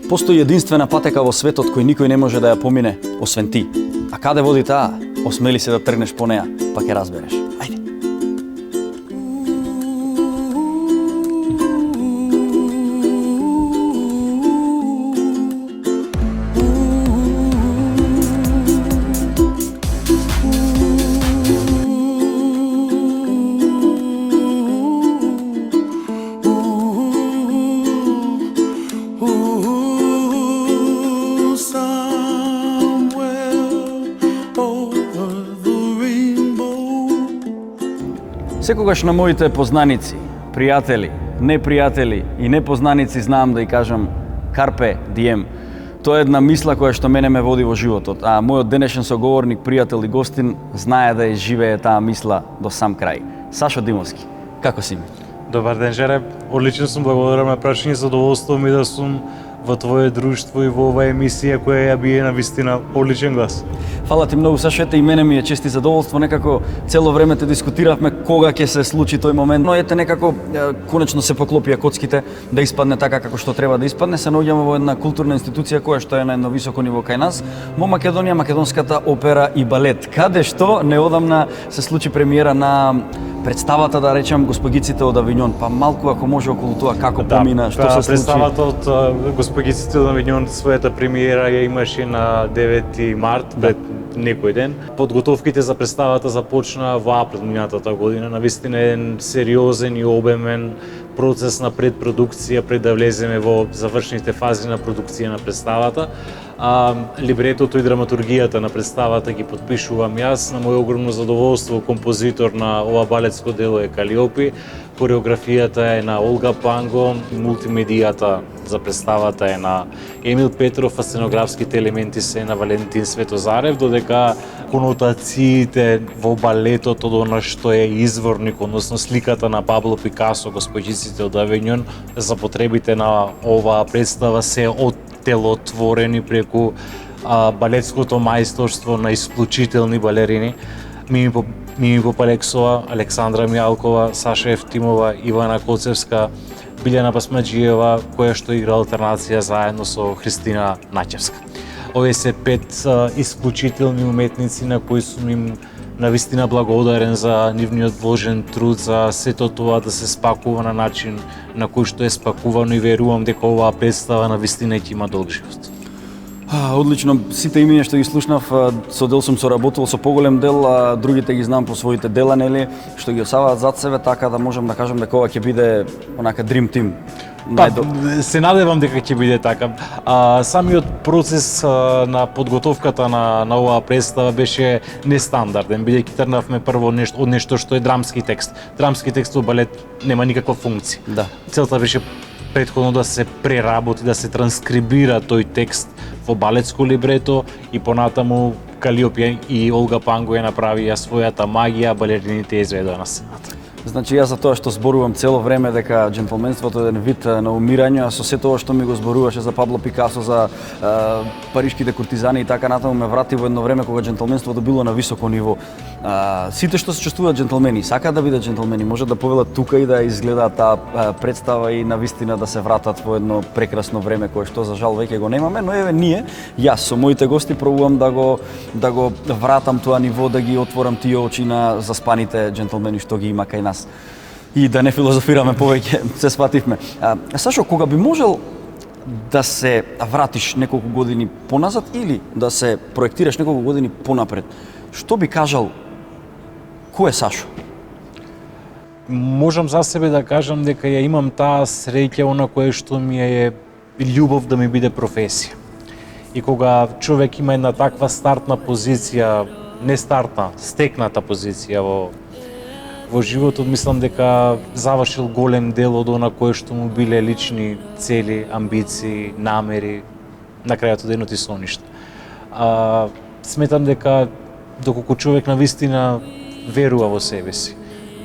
Постои единствена патека во светот кој никој не може да ја помине, освен ти. А каде води таа? Осмели се да тргнеш по неа, па ќе разбереш. Ајде. Секогаш на моите познаници, пријатели, непријатели и непознаници знам да ја кажам Carpe Diem. Тоа е една мисла која што мене ме води во животот, а мојот денешен соговорник, пријател и гостин знае да ја живее таа мисла до сам крај. Сашо Димовски, како си ми? Добар ден, Жере. Одлично сум, благодарам на прашање, задоволство ми да сум во твое друштво и во оваа емисија која ја бие на вистина одличен глас. Фала ти многу, Сашо, ете и мене ми е чест и задоволство, некако цело време те дискутиравме кога ќе се случи тој момент, но ете некако конечно се поклопија коцките да испадне така како што треба да испадне. Се наоѓаме во една културна институција која што е на едно високо ниво кај нас, во Македонија, Македонската опера и балет, каде што неодамна се случи премиера на представата, да речем, Госпогиците од Авињон. Па малку ако може околу тоа како помина, што се случи? Представата од Госпогиците од Авињон својата премиера ја имаше на 9 март, пред некој ден. Подготовките за представата започна во април минатата година. Навистина еден сериозен и обемен процес на предпродукција пред да влеземе во завршните фази на продукција на представата. Либретото и драматургијата на представата ги подпишувам јас. На моје огромно задоволство композитор на ова балетско дело е Калиопи, хореографијата е на Олга Панго, мултимедијата за представата е на Емил Петров, а сценографските елементи се на Валентин Светозарев, додека конотациите во балетот од она што е изворник, односно сликата на Пабло Пикасо, Госпогиците од Авињон, за потребите на оваа представа се оттелотворени преку балетското мајсторство на исклучителни балерини. Мими Попалексова, Александра Мијалкова, Саша Ефтимова, Ивана Коцевска, Билјана Басмаџиева, која што игра алтернација заедно со Христина Наќевска. Овие се 5 исклучителни уметници на кои сум им навистина благодарен за нивниот вложен труд, за сето тоа да се спакува на начин на кој што е спакувано и верувам дека оваа представа навистина ќе има долг живот. Одлично, сите имиња што ги слушнав, со дел сум соработувал, со поголем дел, а другите ги знам по своите дела, нели, што ги осаваат зад себе, така да можам да кажам дека ова ќе биде онака dream team. Се надевам дека ќе биде така. Самиот процес на подготовката на оваа представа беше нестандарден, бидејќи тргнавме прво од нешто што е драмски текст. Драмски текст во балет нема никаква функција. Да. Целта беше претходно да се преработи, да се транскрибира тој текст во балетско либрето и понатаму Калиопи и Олга Панго ја направија својата магија, балерините ја изведоа на сцената. Значи, јас за тоа што зборувам цело време дека џентлменството е еден вид на умирање, а со сето тоа што ми го зборуваше за Пабло Пикасо, за паришките куртизани и така натаму, ме врати во едно време кога џентлменството било на високо ниво. Сите што се чувствуваат џентлмени, сакаат да бидат џентлмени, може да повелат тука и да изгледаат таа представа и навистина да се вратат во едно прекрасно време кое што за жал веќе го немаме, но еве ние, јас со моите гости пробувам да го вратам тоа ниво, да ги отворам тие очи на заспаните џентлмени што ги има кај нас. И да не филозофираме повеќе, се свативме. Сашо, кога би можел да се вратиш неколку години поназад или да се проектираш неколку години понапред, што би кажал, кој е Сашо? Можам за себе да кажам дека ја имам таа среќа на кое што ми е љубов да ми биде професија. И кога човек има една таква стартна позиција, не стартна, стекната позиција во животот, мислам дека завршил голем дел од она кое што му биле лични цели, амбиции, намери, на крајот од денот и соништа. Сметам дека доколку човек навистина верува во себе си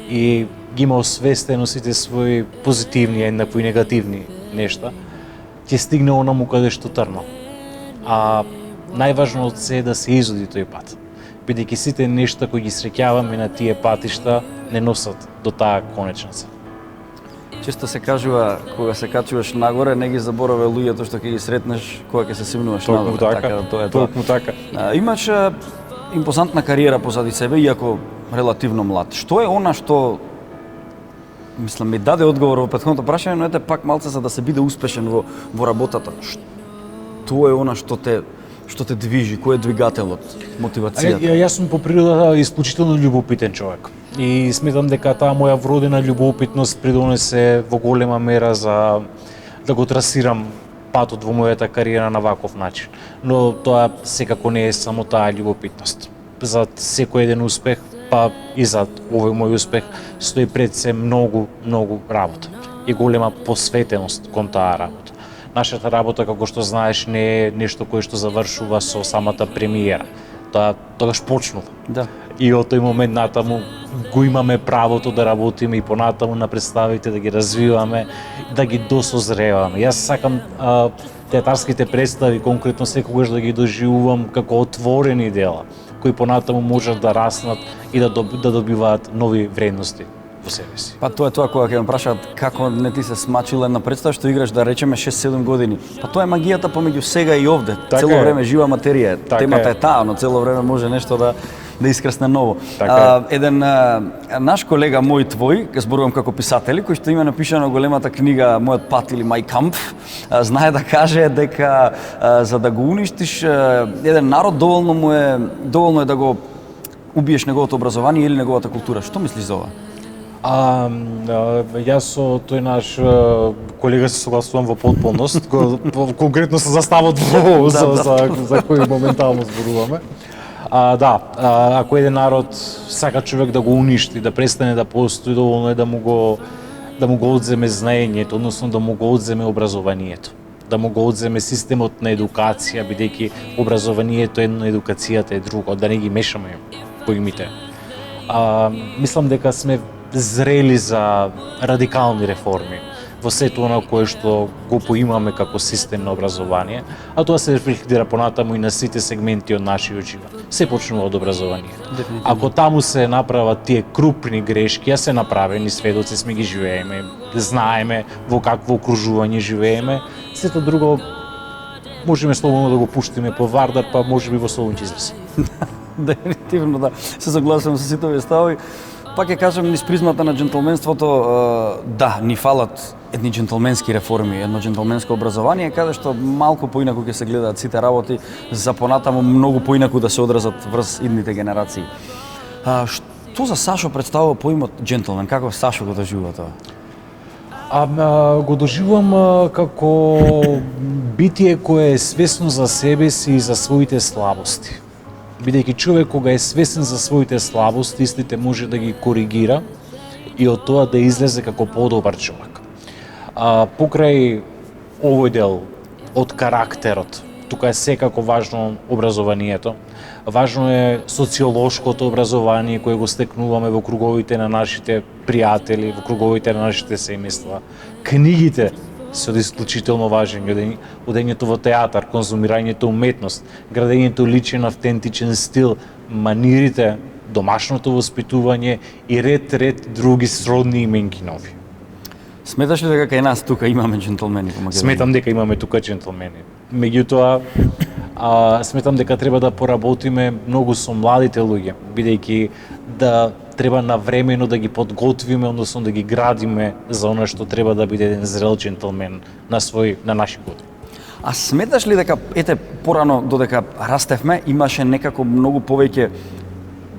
и ги има освестено сите своји позитивни и еднакво и негативни нешта, ќе стигне онаму каде што тргнал. А најважното е да се изоди тој пат, бидејќи сите нешта кои ги среќаваме на тие патишта не носат до таа конечница. Често се кажува кога се качуваш нагоре, не ги забораве луѓето што ќе ги сретнеш кога ќе се симнуваш Токму надоле. така, Да, тоа е тоа. токму така. Имаш импозантна кариера позади себе, иако релативно млад. Што е она што мислам ми даде одговор во претходното прашање, но ете пак малце за да се биде успешен во работата. Што е она што те движи, кој е двигателот, мотивацијата? Јас сум по природа исклучително љубопитен човек. И сметам дека таа моја вродена љубопитност придонесе во голема мера за да го трасирам патот во мојата кариера на ваков начин. Но тоа секако не е само таа љубопитност. За секој еден успех, па и за овој мој успех, стои пред се многу работа и голема посветеност кон таа работа. Нашата работа, како што знаеш, не е нешто кое што завршува со самата премиера. Тоа тогаш почнува. Да. И од тој момент натаму го имаме правото да работиме и понатаму на представите, да ги развиваме, да ги досозреваме. Јас сакам театарските представи конкретно секогаш да ги доживувам како отворени дела, кои понатаму можат да раснат и да добиваат нови вредности во себе си. Па тоа е тоа кога ќе ме прашаат како не ти се смачила една представа што играш да речеме 6-7 години. Па тоа е магијата помеѓу сега и овде. Така цело е. време жива материја. Така Темата е. е таа, но цело време може нешто да искрсне ново. Така Еден наш колега мој твој, ке зборувам како писатели, кој што има напишано големата книга Мојот пат или Мај камп, знае да каже дека за да го уништиш еден народ доволно е да го убиеш неговото образование или неговата култура. Што мислиш за ова? Јас со тој наш колега се согласувам во потполност, конкретно со заставот за кој моментално зборуваме. Ако еден народ сака човек да го уништи, да престане да постои, доволно е да му го одземе знаењето, односно да му го одземе образованието, да му го одземе системот на едукација, бидејќи образованието е едно, едукацијата е друго, да не ги мешаме поимите. Мислам дека сме зрели за радикални реформи во сето она кое што го поимаме како систем на образование, а тоа се рефлектира понатаму и на сите сегменти од нашиот живот. Се почнува од образованието. Ако таму се направат тие крупни грешки, а се направени, сведоци сме ги живееме, знаеме во какво окружување живееме, сето друго можеме слободно да го пуштиме по Вардар, па можеби во Солун ќе излезе. Дефинитивно да, се согласувам со сите овие ставови. Пак ќе кажам низ призмата на џентлменството, да, ни фалат едни џентлменски реформи, едно џентлменско образование, каде што малку поинаку ќе се гледаат сите работи, за понатаму многу поинаку да се одразат врз идните генерации. Што за Сашо представува поимот џентлмен? Како Сашо го доживува тоа? Го доживувам како битие кое е свесно за себе си и за своите слабости. Бидејќи човек кога е свесен за своите слабости, истите може да ги коригира и од тоа да излезе како подобар човек. Покрај овој дел од карактерот, тука е секако важно образованието, важно е социолошкото образование кое го стекнуваме во круговите на нашите пријатели, во круговите на нашите семејства. Книгите се од исклучително важен, одењето во театар, конзумирањето уметност, градењето личен автентичен стил, манирите, домашното воспитување и ред други сродни именки нови. Сметаш ли дека кај нас тука имаме џентлмени по Македонија? Сметам дека имаме тука џентлмени. Меѓутоа, сметам дека треба да поработиме многу со младите луѓе, бидејќи да треба навремено да ги подготвиме, односно да ги градиме за она што треба да биде еден зрел џентлмен на наши години. А сметаш ли дека, порано додека растевме, имаше некако многу повеќе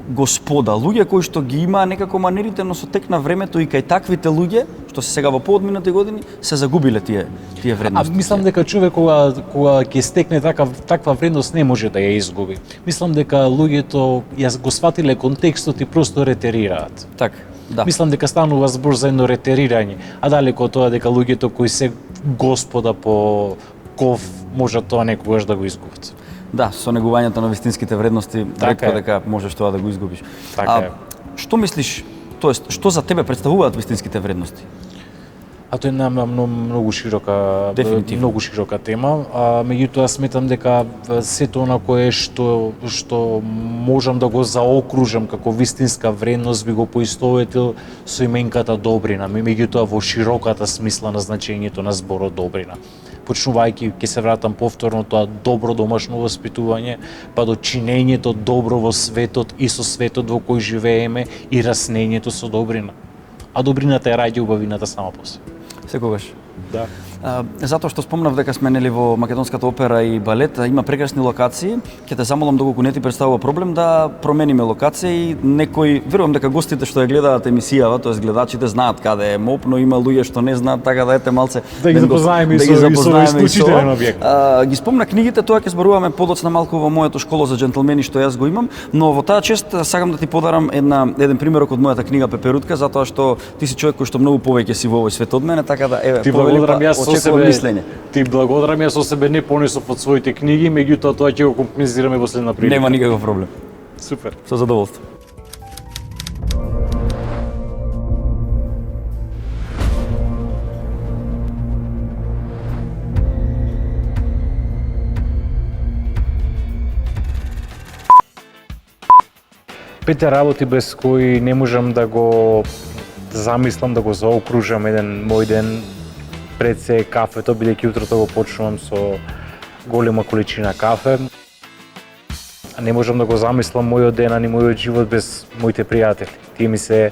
господа, луѓе кои што ги имаа некако манирите, но со тек на времето и кај таквите луѓе, што се сега во поодминати години, се загубиле тие вредности? Мислам дека човек кога ќе стекне таква вредност не може да ја изгуби. Мислам дека луѓето ја го сватиле контекстот и просто ретерираат. Така, да. Мислам дека станува збор за едно ретерирање, а далеко од тоа дека луѓето кои се господа по ков можат тоа некогаш да го изгубат. Да, со негувањето на вистинските вредности, ретко дека можеш тоа да го изгубиш. Така е. Што мислиш, тоест, што за тебе представуваат вистинските вредности? А тоа е една Дефинитивно. многу широка тема, меѓутоа сметам дека сето она кое што можам да го заокружам како вистинска вредност би го поистоветил со именката добрина, меѓутоа во широката смисла на значењето на зборот добрина. Почнувајќи, ќе се вратам повторно, тоа добро домашно воспитување, па до чинењето добро во светот и со светот во кој живееме и раснењето со добрина. А добрината е раѓа убавината сама по себе. Секогаш. Да. Затоа што спомнав дека сме нели во Македонската опера и балет, има прекрасни локации, ќе те замолам доколку не ти представува проблем да промениме локација и некој, верувам дека гостите што ја гледаат емисијава, тоест гледачите знаат каде е МОП, но има луѓе што не знаат, така да ете малце Да ги запознаеме да ги запознаеме и со исклучителен објект. Ги спомна книгите, тоа ќе зборуваме подоцна малку во моето школа за џентлмени што јас го имам, но во таа чест сакам да ти подарам еден примерок од мојата книга Пеперутка, затоа што ти си човек кој што многу повеќе си во овој свет од мене, така да еве, Ти благодарам јас со себе, мислење. Ти благодарам јас со себе не понесов од своите книги, меѓутоа тоа ќе го компензираме во следна прилика. Нема никаков проблем. Супер. Со задоволство. Пете работи без кои не можам да го замислам, да го заокружам еден мој ден пред се кафето, бидејќи утрото го почнувам со голема количина кафе. Не можам да го замислам мојот ден, ани мојот живот без моите пријатели. Тие ми се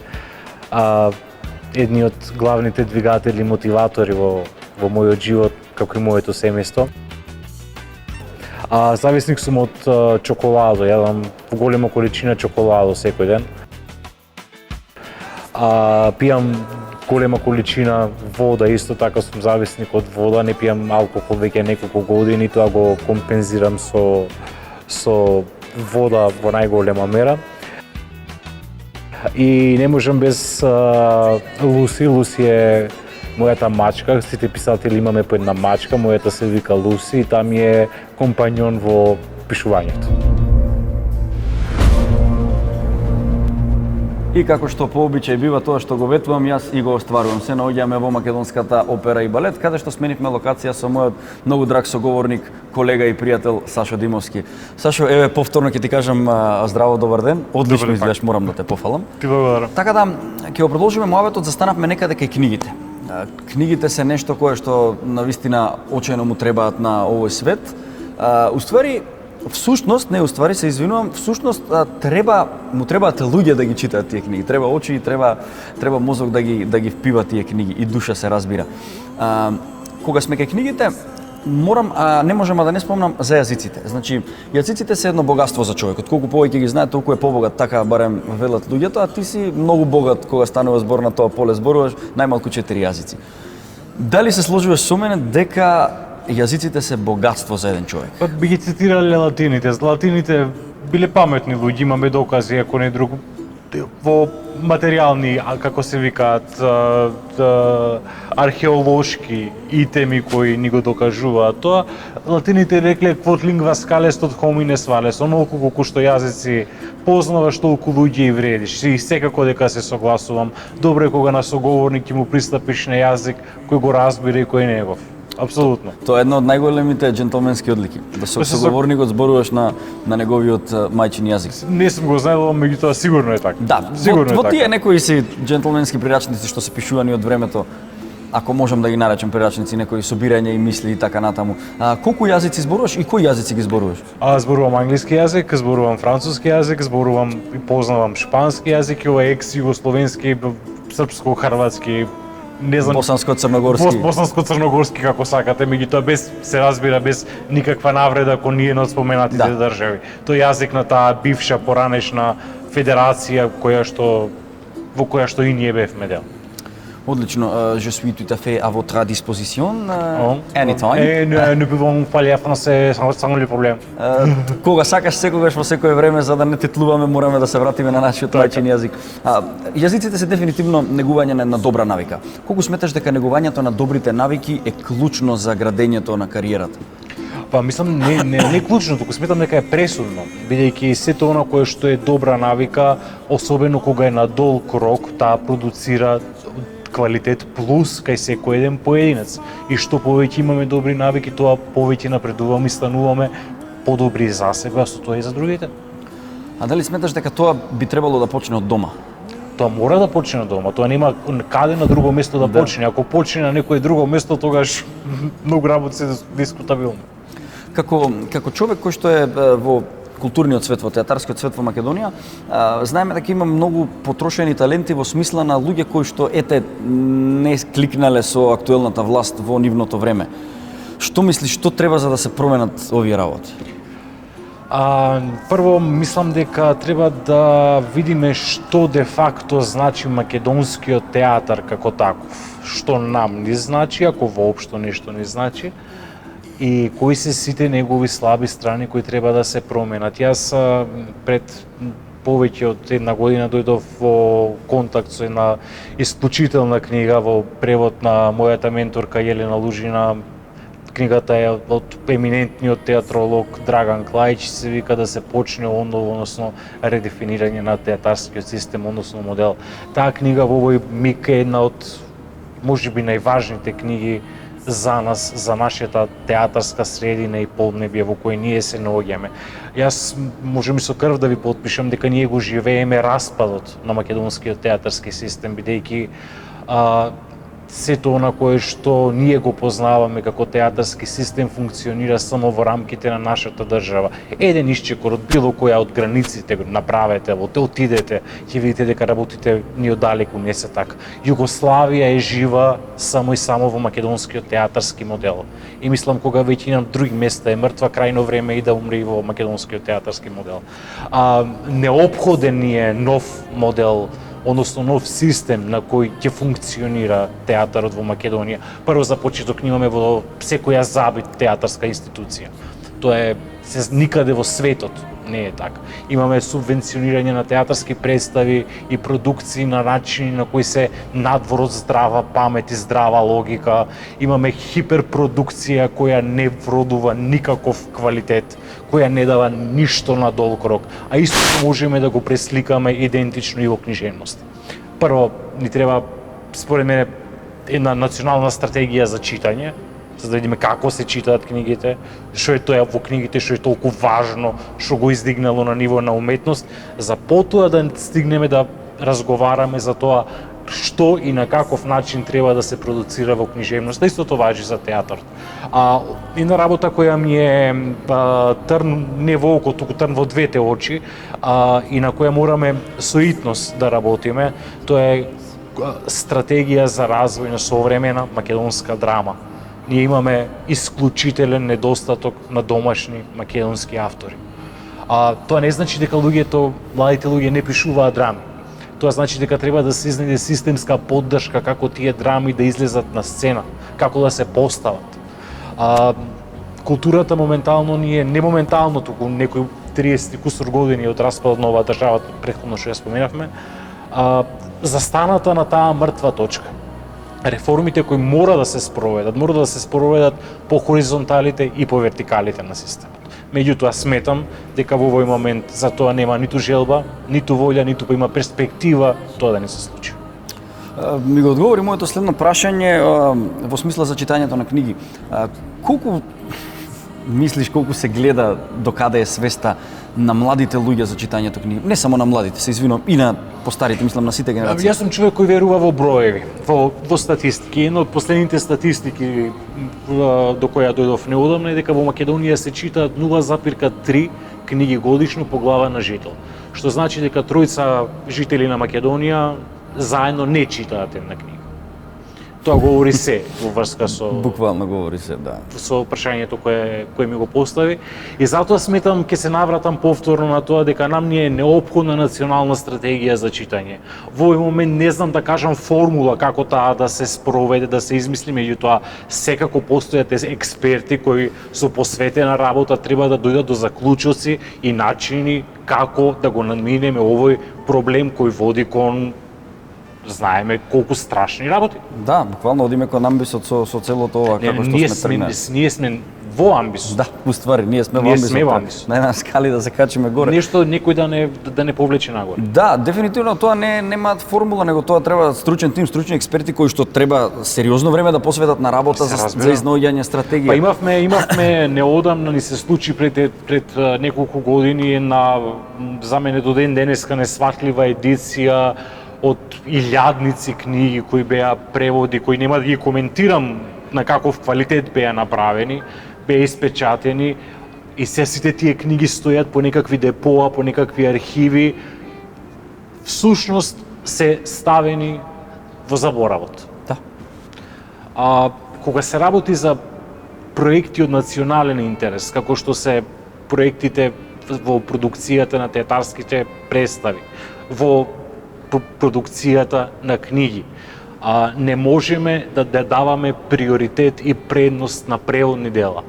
едни од главните двигатели, мотиватори во мојот живот, како и моето семејство. Зависник сум од чоколадо, јадам голема количина чоколадо секој ден. Пијам голема количина вода, исто така сум зависник од вода, не пијам алкохол веќе неколку години, тоа го компензирам со вода во најголема мера. И не можам без Луси. Луси е мојата мачка, сите писатели имаме по една мачка, мојата се вика Луси и таа ми е компањон во пишувањето. И како што по обичај бива тоа што го ветувам, јас и го остварувам. Се наоѓаме во Македонската опера и балет, каде што сменивме локација со мојот многу драг соговорник, колега и пријател Сашо Димовски. Сашо, еве повторно ќе ти кажам здраво, добар ден. Одлично изгледаш, морам да те пофалам. Ти благодарам. Така да, ќе го продолжиме муабетот, застанавме некаде кај книгите. Книгите се нешто кое што навистина очајно му требаат на овој свет. Уствари, всушност, не уствари, се извинувам, всушност му требаат луѓе да ги читаат тие книги. Треба очи и треба мозок да ги впива тие книги и душа се разбира. Кога сме кај книгите, не можам да не спомнам за јазиците. Значи, јазиците се едно богатство за човекот. Колку повеќе ги знае, толку е побогат, така барем велат луѓето, а ти си многу богат кога станува збор на тоа поле, зборуваш најмалку 4 јазици. Дали се сложуваш со мене дека јазиците се богатство за еден човек? Па би ги цитирале латините. Латините биле паметни луѓе, имаме докази, ако не друго, во материјални, како се викаат, археолошки итеми кои ни го докажуваат тоа. Латините рекле quod lingua scales tot homines vales, онолку колку што јазици познаваш, толку луѓе и вредиш. И секако дека се согласувам. Добро е кога на соговорник ќе му пристапиш на јазик кој го разбира и кој негов. Апсолутно. Тоа е една од најголемите џентлменски одлики, да со соговорникот зборуваш на неговиот мајчин јазик. Не сум го знаел, меѓутоа сигурно е така. Да, во тие некои си џентлменски прирачници што се пишувани од времето, ако можам да ги наречам прирачници, некои собирања и мисли и така натаму. Колку јазици зборуваш и кои јазици ги зборуваш? Зборувам англиски јазик, зборувам француски јазик, зборувам и познавам шпански јазик и ова екс-југословенски, српско-хрватски, не знам, босанско-црногорски. Босанско-црногорски како сакате, меѓутоа без се разбира без никаква навреда кон ниедна од споменатите држави. Тој јазик на таа бивша поранешна федерација во која што и ние бевме дел. Одлично. Je suis tout à fait à votre disposition. Anytime. Nous pouvons parler français sans le problème. Кога сакаш, секогаш, во секое време, за да не тетлуваме, мораме да се вратиме на нашиот мајчин јазик. Јазиците се дефинитивно негување на една добра навика. Колку сметаш дека негувањето на добрите навики е клучно за градењето на кариерата? Па мислам не клучно, туку сметам дека е пресудно, бидејќи сето она кое што е добра навика, особено кога е на долг рок, таа продуцира квалитет плюс кај секој еден поединец. И што повеќе имаме добри навики, тоа повеќе напредуваме и стануваме подобри за себе, а со тоа и за другите. А дали сметаш дека тоа би требало да почне од дома? Тоа мора да почне дома, тоа нема каде на друго место да почне. Ако почне на некое друго место, тогаш многу работи се дискутабилни. Како човек кој што е во културниот свет, во театарскиот свет во Македонија, знаеме дека има многу потрошени таленти во смисла на луѓе кои што не кликнале со актуелната власт во нивното време. Што мислиш, што треба за да се променат овие работи? Прво, мислам дека треба да видиме што де факто значи македонскиот театар како таков. Што нам ни значи, ако воопшто нешто ни значи, и кои се сите негови слаби страни кои треба да се променат. Јас пред повеќе од една година дојдов во контакт со една исклучителна книга во превод на мојата менторка Јелена Лужина. Книгата е од еминентниот театролог Драган Клајич, се вика да се почне односно редефинирање на театарскиот систем, односно модел. Таа книга во овој миг е една од можеби најважните книги за нас, за нашата театарска средина и поднебје во кој ние се наоѓаме. Јас можам и со крв да ви потпишам дека ние го живееме распадот на македонскиот театарски систем, бидејќи сето она кое што ние го познаваме како театарски систем функционира само во рамките на нашата држава. Еден исчекор од било која од границите го направете, отидете, ќе видите дека работите ни оддалеку не се така. Југославија е жива само и само во македонскиот театарски модел. И мислам кога веќина други места е мртва, крајно време и да умре и во македонскиот театарски модел. Неопходен ни е нов модел, односно нов систем на кој ќе функционира театарот во Македонија. Прво за почеток имаме во секоја забит театарска институција. Тоа е никаде во светот не е така. Имаме субвенционирање на театарски представи и продукции на начини на кои се надвор од здрава памет и здрава логика. Имаме хиперпродукција која не вродува никаков квалитет, која не дава ништо на долг рок, а исто можеме да го пресликаме идентично и во книжевност. Прво, ни треба, според мене, една национална стратегија за читање, за да видиме како се читаат книгите, што е тоа во книгите, што е толку важно, што го издигнало на ниво на уметност, за потоа да стигнеме да разговараме за тоа што и на каков начин треба да се продуцира во книжевноста. Истото важи за театарот. Една работа која ми е трн не во око, туку трн во двете очи, и на која мораме соитност да работиме, тоа е стратегија за развој на современа македонска драма. Ние имаме исклучителен недостаток на домашни македонски автори. Тоа не значи дека младите луѓе не пишуваат драми. Тоа значи дека треба да се изнајде системска поддршка како тие драми да излезат на сцена, како да се постават. Културата моментално не моментално, туку некои 30 кусур години од распадот на оваа држава, претходно што ја споменавме, застаната на таа мртва точка. Реформите кои мора да се спроведат по хоризонталите и по вертикалите на системот. Меѓутоа сметам дека во овој момент за тоа нема ниту желба, ниту волја, ниту има перспектива тоа да не се случи. Ми го одговори моето следно прашање во смисла за читањето на книги. Колку мислиш колку се гледа докаде е свеста на младите луѓе за читањето книги? Не само на младите, се извинувам, и на постарите, мислам на сите генерации. Јас сум човек кој верува во броеви, во статистики. Една од последните статистики до која дојдов неодамна е дека во Македонија се читаат 0,3 книги годишно по глава на жител. Што значи дека тројца жители на Македонија заедно не читаат една книга. Тоа говори се во врска со буквално говори се, да. Со прашањето кое ми го постави, и затоа сметам ќе се навратам повторно на тоа дека нам ни е неопходна национална стратегија за читање. Во овој момент не знам да кажам формула како таа да се спроведе, да се измисли, меѓутоа секако постојат експерти кои со посветена работа треба да дојдат до заклучоци и начини како да го надминеме овој проблем кој води кон знаеме колку страшни работи. Да, буквално одиме кон амбисот со целото ова како што сме тргнали. Ние сме во амбисот. Да, уствари, ние сме Ние во сме во амбисот. амбисот. На една скали да се качиме горе. Нешто некој да не повлече нагоре. Да, дефинитивно тоа нема формула, него тоа треба стручен тим, стручни експерти кои што треба сериозно време да посветат на работа за изнаоѓање стратегија. Па имавме неодамна ни се случи пред неколку години на за мене до ден денеска несватлива едиција од илјадници книги кои беа преводи, кои нема да ги коментирам на каков квалитет беа направени, беа испечатени и сите тие книги стојат по некакви депоа, по некакви архиви, всушност се ставени во заборавот. Да. Кога се работи за проекти од национален интерес, како што се проектите во продукцијата на театарските представи, во продукцијата на книги, не можеме да даваме приоритет и предност на преводни дела.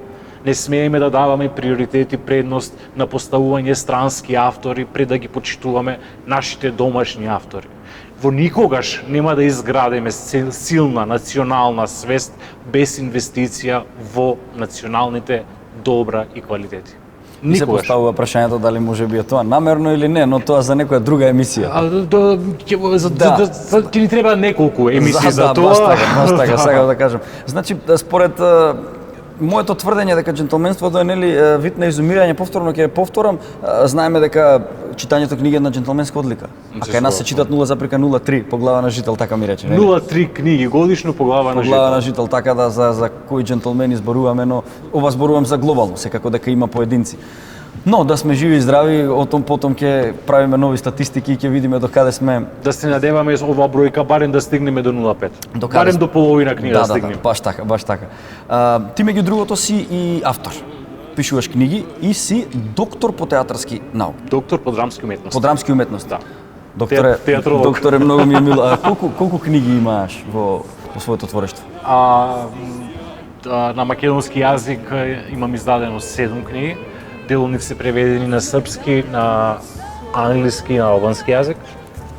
Не смееме да даваме приоритет и предност на поставување странски автори пред да ги почитуваме нашите домашни автори. Во никогаш нема да изградиме силна национална свест без инвестиција во националните добра и квалитети. И се поставува прашањето дали може би е тоа намерно или не, но тоа за некоја друга емисија. Ќе ни треба неколку емисии за тоа. Баш така, сакам да кажам. Значи, според моето тврдење дека џентлменството е нели вид на изумирање, повторно ќе повторам, знаеме дека читањето книги е една џентлменска одлика. А кај нас се читат 0,03 по глава на жител, така ми рече. 0,3 книги годишно по глава на жител. По глава на жител, така да за кои џентлмени зборуваме, но ова зборувам за глобално, секако дека има поединци. Но да сме живи и здрави, отом потом ќе правиме нови статистики и ќе видиме до каде сме. Да се надеваме оваа бројка барем да стигнеме до 0,5. Барем до половина книга да стигнеме. Да, баш така, баш така. Ти меѓу другото си и автор. Пишуваш книги и си доктор по театарски науки. Доктор по драмски уметности. По драмски уметности. Да. Докторе, многу ми е мило. Колку книги имаш во своето творештво? На македонски јазик имам издадено 7 книги. Дел од нив се преведени на српски, на англиски и на албански јазик.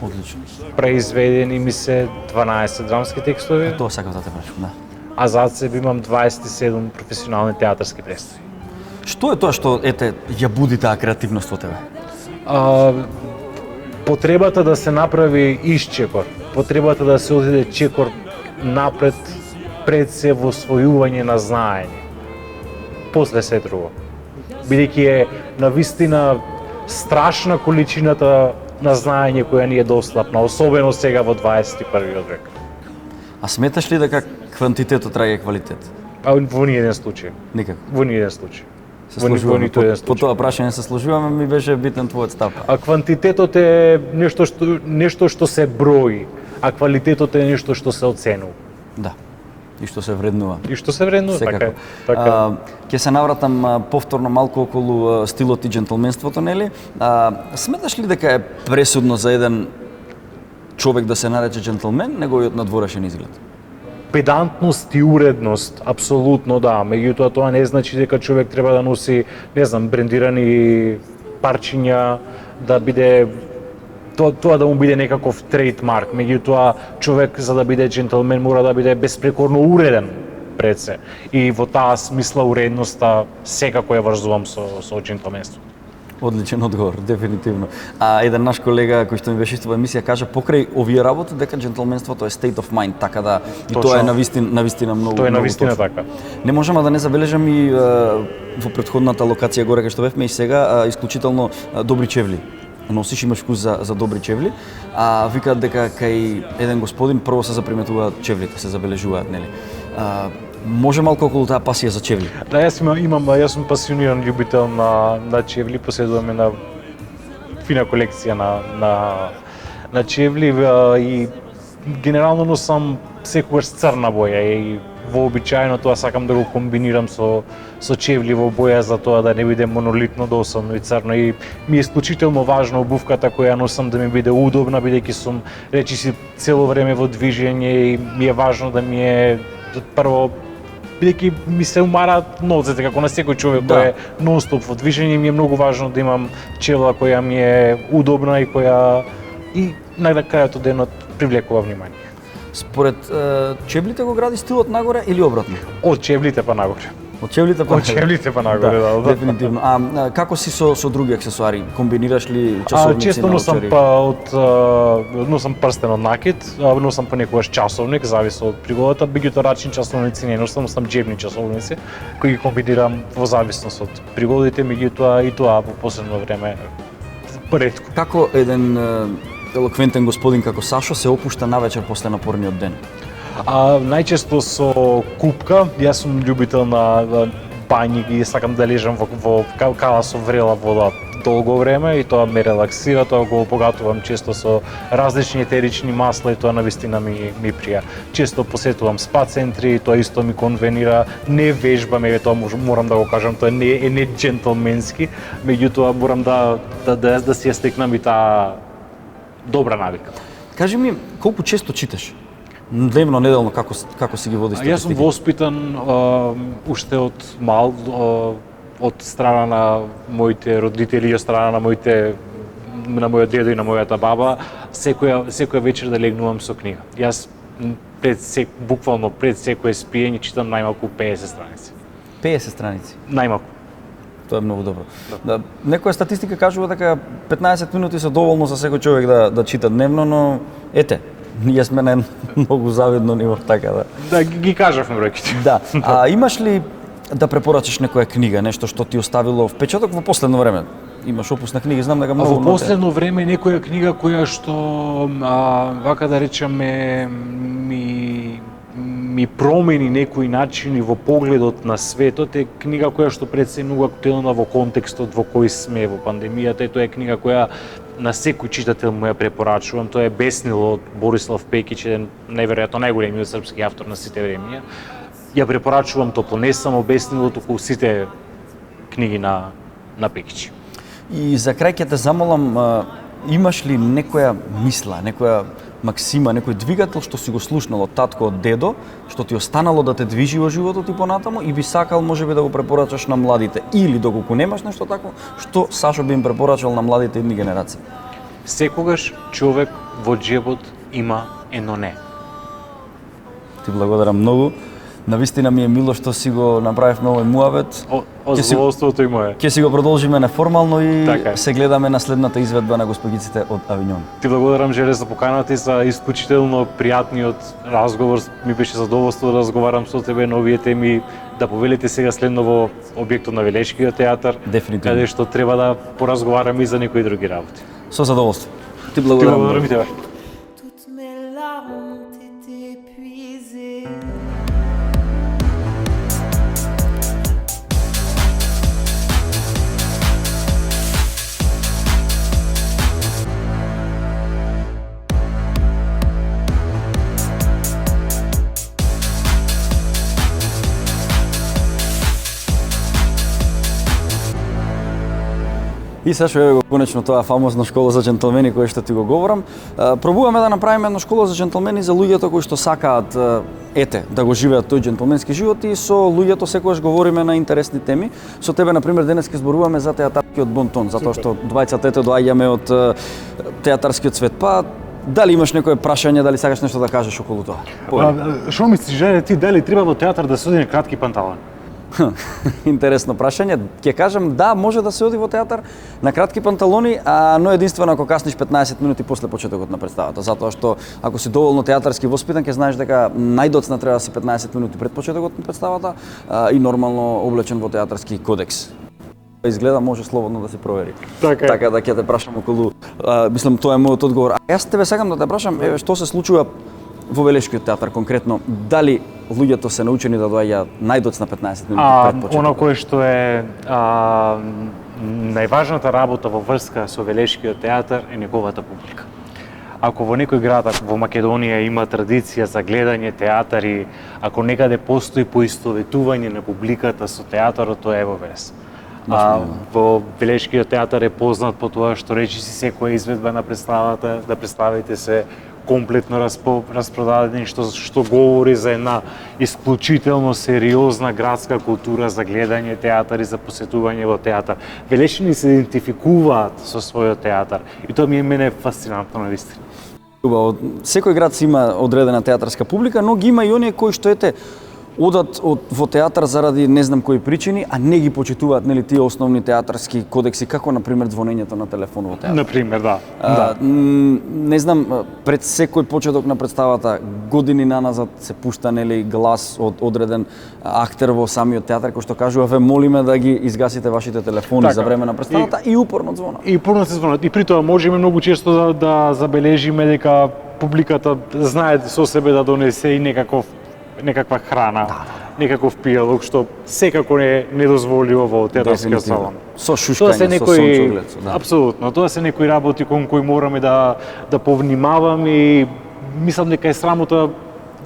Одлично. Преизведени ми се 12 драмски текстови. Тоа сакав да те прашам, да. А зад себе имам 27 професионални театарски представи. Што е тоа што ја буди таа креативност во тебе? Потребата да се направи исчекор, потребата да се одиде чекор напред пред се во освојување на знаење. После се друго. Бидејќи е навистина страшна количината на знаење која ни е достапна, особено сега во 21. век. А сметаш ли дека квантитетот траѓа квалитет? Во ни еден случај. Никако. Во ни еден случај. Се сложуваме, по тоа прашање се сложуваме, ми беше битен твојот став. А квантитетот е нешто што се брои, а квалитетот е нешто што се оценува. Да. И што се вреднува. И што се вреднува, така. Ќе се навратам повторно малку околу стилот и џентлменството, нели? Сметаш ли дека е пресудно за еден човек да се нарече џентлмен, неговиот надворешен изглед? Педантност и уредност, апсолутно да. Меѓутоа тоа не значи дека човек треба да носи, не знам, брендирани парчиња, да биде тоа да му биде некаков трейдмарк. Меѓутоа човек за да биде џентлмен мора да биде безпрекорно уреден пред се. И во таа смисла уредноста секако ја врзувам со џентлменството. Одличен одговор, дефинитивно. Еден наш колега кој што ми беше исто во емисија кажа покрај овие работи дека џентлменството е state of mind, така да и тоа е навистина многу. Тоа е навистина така. Не можеме да не забележам и во претходната локација горе кај што бевме и сега исклучително добри чевли. Носиш, имаш вкус за добри чевли, викаат дека кај еден господин прво се заприметуваат чевлите, се забележуваат, нели? Може малку околу таа пасија за чевли? Да, јас сум пасиониран љубител на чевли, поседуваме на фина колекција на чевли и генерално носам секогаш црна боја и вообичаено тоа сакам да го комбинирам со чевли во боја за тоа да не биде монолитно, досадно и црно. И ми е исклучително важно обувката која носам да ми биде удобна, бидејќи сум речиси цело време во движење и ми е важно да ми е прво бидејќи ми се умараат ноците како на секој човек кој е нонстоп во движење, ми е многу важно да имам чевла која ми е удобна и која и на крајот од денот привлекува внимание. Според чевлите го гради стилот нагоре или обратно? Од чевлите па нагоре. Од чевлите па Од чевлите па нагоре, да. Дефинитивно. А како си со други аксесуари? Комбинираш ли часовници, Често носам научари? носам прстен од накид, носам понекогаш часовник, зависи од пригодата, меѓутоа рачни часовници не носам џебни часовници кои ги комбинирам во зависност од пригодите, меѓутоа и тоа во последно време поретко. Како еден елоквентен господин како Сашо се опушта навечер после напорниот ден? Најчесто со купка, јас сум љубител на бањи и сакам да лежам во кала со врела вода долго време и тоа ме релаксира, тоа го обогатувам често со различни етерични масла и тоа навистина ми прија. Често посетувам спа центри, тоа исто ми конвенира, не вежбам, тоа морам да го кажам, тоа не е џентлменски, меѓутоа морам да си ја стекнам и таа добра навика. Кажи ми, колку често читаш? Дневно, неделно, како си ги водиш статистики? Јас сум воспитан уште од мал, од страна на моите родители и од страна на мојот дедо и на мојата баба, секоја вечер да легнувам со книга. Јас буквално пред секое спиење читам најмалку 50 страници. 50 страници? Најмалку. Тоа е многу добро. Да, некоја статистика кажува дека 15 минути се доволно за секој човек да чита дневно, но ете, ние сме на многу завидно ниво, така да. Да, ги кажавме бројките. Да. А имаш ли да препорачаш некоја книга, нешто што ти оставило впечаток во последно време? Имаш опусна книги, знам дека многу. Во последно време некоја книга која што вака да речеме ми промени некои начини во погледот на светот, е книга која што пред се многу актуелна во контекстот во кој сме во пандемијата, и тоа е книга која на секој читател му ја препорачувам. Тоа е Беснило од Борислав Пекич, еден најверојатно најголемиот српски автор на сите времиња. Ја препорачувам топло, не само Беснило, туку сите книги на Пекич. И за крај ќе те замолам, имаш ли некоја мисла, некоја максима, некој двигател што си го слушнал од татко, од дедо, што ти останало да те движи во животот и понатаму и би сакал можеби да го препорачаш на младите, или доколку немаш нешто такво, што Сашо би им препорачал на младите идни генерации? Секогаш човек во джебот има едно не. Ти благодарам многу. Навистина ми е мило што си го направивме овој муавет. Задоволството и мое. Ќе си го продолжиме неформално и така се гледаме на следната изведба на госпогиците од Авињон. Ти благодарам, Желе, за поканата и за исклучително пријатниот разговор. Ми беше задоволство да разговарам со тебе на овие теми, да повелите сега следно во објектот на Велешкиот театар, Дефинитивно. каде што треба да поразговараме и за некои други работи. Со задоволство. Ти Ти благодарам. благодарам и тебе. Toutes mes larmes ont été épuisées. И Сашо, еве го конечно тоа фамозна школа за џентлмени која што ти го говорам. Пробуваме да направиме една школа за џентлмени за луѓето кои што сакаат да го живеат тој џентлменски живот, и со луѓето секогаш говориме на интересни теми. Со тебе на пример денес ќе зборуваме за театарскиот бонтон, затоа што двајцата доаѓаме од театарскиот свет. Па дали имаш некое прашање, дали сакаш нешто да кажеш околу тоа? Што мислиш, Желе, ти дали треба во театар да се оди на кратки панталони? Интересно прашање. Ќе кажам да, може да се оди во театар на кратки панталони, но единствено ако касниш 15 минути после почетокот на представата, затоа што ако си доволно театарски воспитан, ќе знаеш дека најдоцна треба да си 15 минути пред почетокот на представата и нормално облечен во театарски кодекс. Изгледа може слободно да се провери. Така да ќе те прашам околу, мислам тоа е мојот одговор. А јас тебе сакам да те прашам, еве што се случува во Велешкиот театар конкретно, дали луѓето се научени да доаѓаат најдоцна 15 минути пред почетокот? Оно кое што е најважната работа во врска со Велешкиот театар е неговата публика. Ако во некој град, ако во Македонија има традиција за гледање театари, ако некаде постои поистоветување на публиката со театарот, тоа е во Вес. Во Велешкиот театар е познат по тоа што речиси секоја изведба на представата, да представите се комплетно распродадени, што говори за една исклучително сериозна градска култура за гледање театар и за посетување во театар. Велешани се идентификуваат со својот театар и тоа ми е мене фасцинантно навистина. Секој град си има одредена театарска публика, но ги има и оние кои што одат во театар заради не знам кои причини, а не ги почитуваат нели тие основни театарски кодекси, како на пример звонењето на телефон во театар. На пример, да. Не знам, пред секој почеток на представата, години наназад се пушта нели глас од одреден актер во самиот театар кој што кажува ве молиме да ги изгасите вашите телефони за време на представата и упорно звонат. И упорно се звонат. И при тоа можеме многу често да забележиме дека публиката знае со себе да донесе и некаква храна, некаков пијалок што секако не е недозволиво во театарскиот салон. Со шушкање, со сончоглед. Апсолутно, тоа се некои работи кон кои мораме да повнимаваме и мислам дека е срамота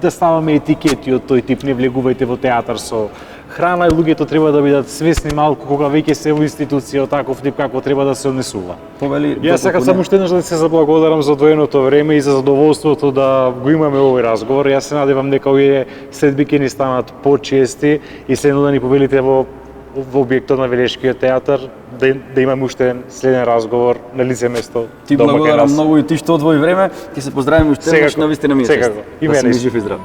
да ставаме етикети од тој тип, не влегувајте во театар со храна и луѓето треба да бидат свесни малку кога веќе се во институција од таков тип како треба да се однесува. Јас сакам само уште еднаш да се заблагодарам за одвоеното време и за задоволството да го имаме овој разговор. Јас се надевам дека овие следби ќе ни станат почести и следно да ни повелите во објектот на Велешкиот театар, да имаме уште следен разговор на лице место. Ти благодарам многу и ти што одвои време. Ќе се поздравиме уште еднаш, навистина ми е чест. И да мене. си жив и здрав.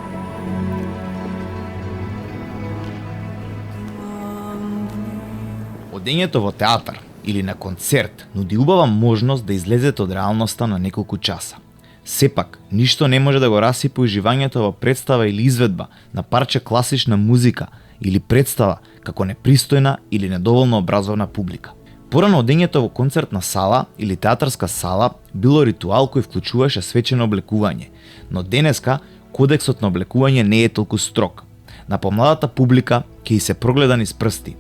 Одењето во театар или на концерт нуди убава можност да излезете од реалноста на неколку часа. Сепак, ништо не може да го расипе уживањето во представа или изведба на парче класична музика или представа како непристојна или недоволно образовна публика. Порано одењето во концертна сала или театарска сала било ритуал кој вклучуваше свечено облекување, но денеска кодексот на облекување не е толку строг. На помладата публика ќе и се прогледа низ прсти,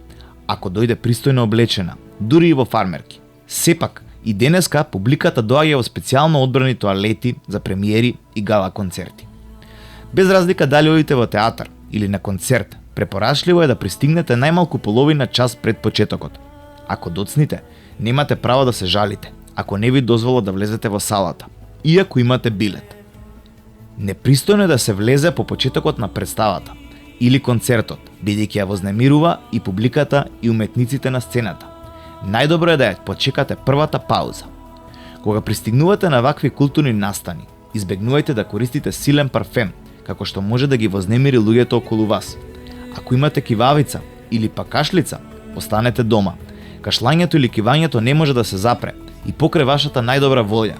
ако дојде пристојно облечена, дури и во фармерки. Сепак, и денеска публиката доаѓа во специјално одбрани тоалети за премиери и гала концерти. Без разлика дали одите во театар или на концерт, препорачливо е да пристигнете најмалку половина час пред почетокот. Ако доцните, немате право да се жалите, ако не ви дозвола да влезете во салата, иако имате билет. Непристојно е да се влезе по почетокот на представата или концертот, бидејќи ја вознемирува и публиката и уметниците на сцената. Најдобро е да ја почекате првата пауза. Кога пристигнувате на вакви културни настани, избегнувајте да користите силен парфем, како што може да ги вознемири луѓето околу вас. Ако имате кивавица или пак кашлица, останете дома. Кашлањето или кивањето не може да се запре и покрај вашата најдобра волја,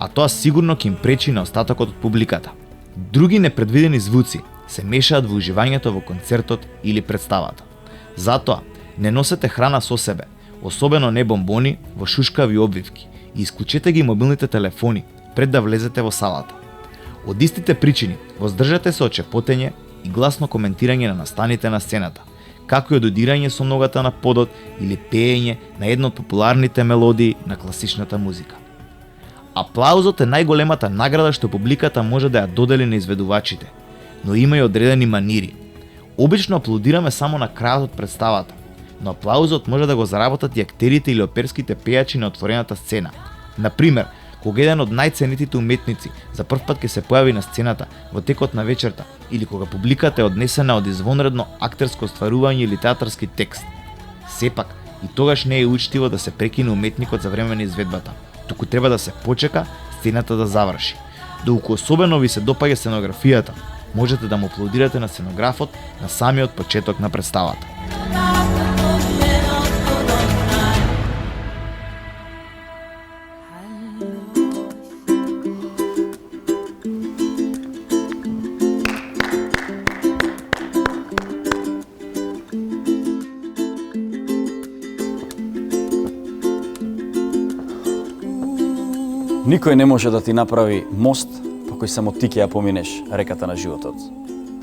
а тоа сигурно ќе им пречи на остатокот од публиката. Други непредвидени звуци се мешаат во уживањето во концертот или представата. Затоа, не носете храна со себе, особено не бомбони во шушкави обвивки, и исклучете ги мобилните телефони пред да влезете во салата. Од истите причини, воздржате се од чепотење и гласно коментирање на настаните на сцената, како и од одирање со ногата на подот или пеење на една од популарните мелодии на класичната музика. Аплаузот е најголемата награда што публиката може да ја додели на изведувачите, но има и одредени манири. Обично аплаудираме само на крајот од представата, но аплаузот може да го заработат и актерите или оперските пејачи на отворената сцена. Например, кога еден од најценетите уметници за прв пат ќе се појави на сцената во текот на вечерта или кога публиката е однесена од извонредно актерско остварување или театарски текст. Сепак, и тогаш не е учтиво да се прекине уметникот за време на изведбата, туку треба да се почека сцената да заврши. Доколку особено ви се допаѓа сценографијата, можете да му аплаудирате на сценографот на самиот почеток на представата. Никој не може да ти направи мост по кој само ти ќе ја поминеш реката на животот.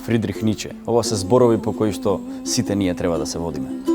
Фридрих Ниче. Ова се зборови по кои што сите ние треба да се водиме.